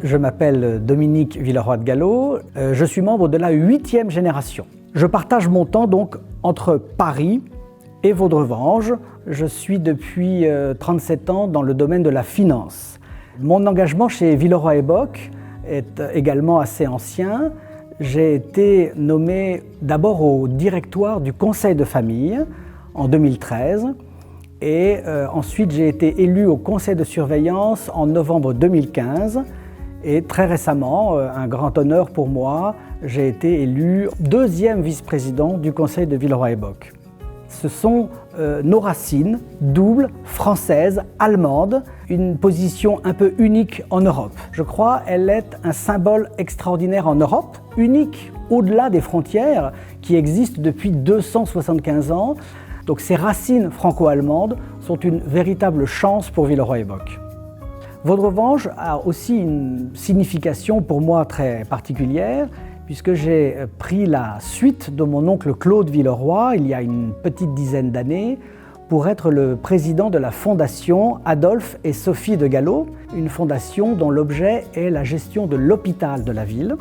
Je m'appelle Dominique Villeroy de Galhau, je suis membre de la 8e génération. Je partage mon temps donc entre Paris et Vaudrevenge. Je suis depuis 37 ans dans le domaine de la finance. Mon engagement chez Villeroy & Boch est également assez ancien. J'ai été nommé d'abord au directoire du conseil de famille en 2013 et ensuite j'ai été élu au conseil de surveillance en novembre 2015 et très récemment, un grand honneur pour moi, j'ai été élu 2e vice-président du conseil de Villeroy & Boch. Ce sont nos racines doubles, françaises, allemandes, une position un peu unique en Europe. Je crois qu'elle est un symbole extraordinaire en Europe, unique au-delà des frontières qui existent depuis 275 ans. Donc ces racines franco-allemandes sont une véritable chance pour Villeroy & Boch. Vaudrevenge a aussi une signification pour moi très particulière, puisque j'ai pris la suite de mon oncle Claude Villeroy, il y a une petite dizaine d'années, pour être le président de la fondation Adolphe et Sophie de Galhau, une fondation dont l'objet est la gestion de l'hôpital de la ville.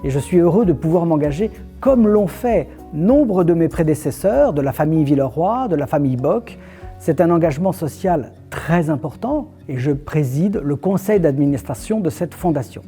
Et je suis heureux de pouvoir m'engager, comme l'ont fait nombre de mes prédécesseurs, de la famille Villeroy, de la famille Boch. C'est un engagement social très important et je préside le conseil d'administration de cette fondation.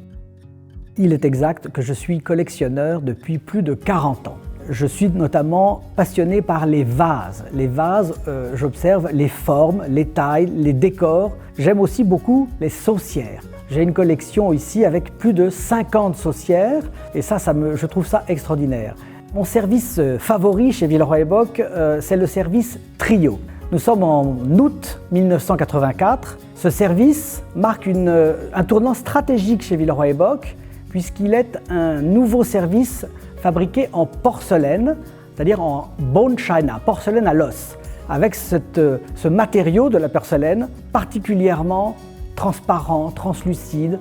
Il est exact que je suis collectionneur depuis plus de 40 ans. Je suis notamment passionné par les vases. Les vases, j'observe les formes, les tailles, les décors. J'aime aussi beaucoup les saucières. J'ai une collection ici avec plus de 50 saucières et je trouve ça extraordinaire. Mon service favori chez Villeroy & Boch, c'est le service Trio. Nous sommes en août 1984. Ce service marque un tournant stratégique chez Villeroy & Boch puisqu'il est un nouveau service fabriqué en porcelaine, c'est-à-dire en bone china, porcelaine à l'os, avec ce matériau de la porcelaine particulièrement transparent, translucide.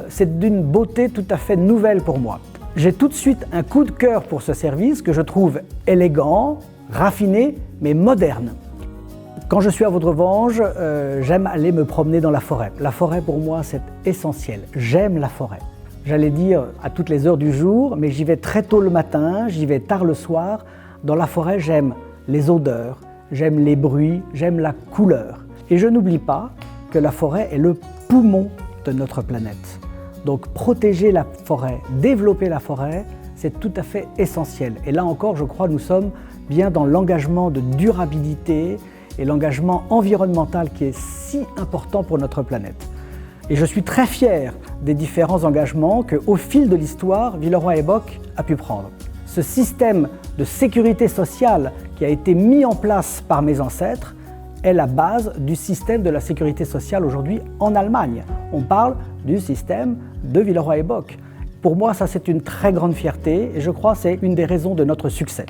C'est d'une beauté tout à fait nouvelle pour moi. J'ai tout de suite un coup de cœur pour ce service que je trouve élégant, raffiné, mais moderne. Quand je suis à Vaudrevenge, j'aime aller me promener dans la forêt. La forêt pour moi c'est essentiel, j'aime la forêt. J'allais dire à toutes les heures du jour, mais j'y vais très tôt le matin, j'y vais tard le soir. Dans la forêt, j'aime les odeurs, j'aime les bruits, j'aime la couleur. Et je n'oublie pas que la forêt est le poumon de notre planète. Donc protéger la forêt, développer la forêt, c'est tout à fait essentiel. Et là encore, je crois que nous sommes bien dans l'engagement de durabilité et l'engagement environnemental qui est si important pour notre planète. Et je suis très fier des différents engagements qu'au fil de l'histoire, Villeroy & Boch a pu prendre. Ce système de sécurité sociale qui a été mis en place par mes ancêtres est la base du système de la sécurité sociale aujourd'hui en Allemagne. On parle du système de Villeroy & Boch. Pour moi, ça c'est une très grande fierté et je crois que c'est une des raisons de notre succès.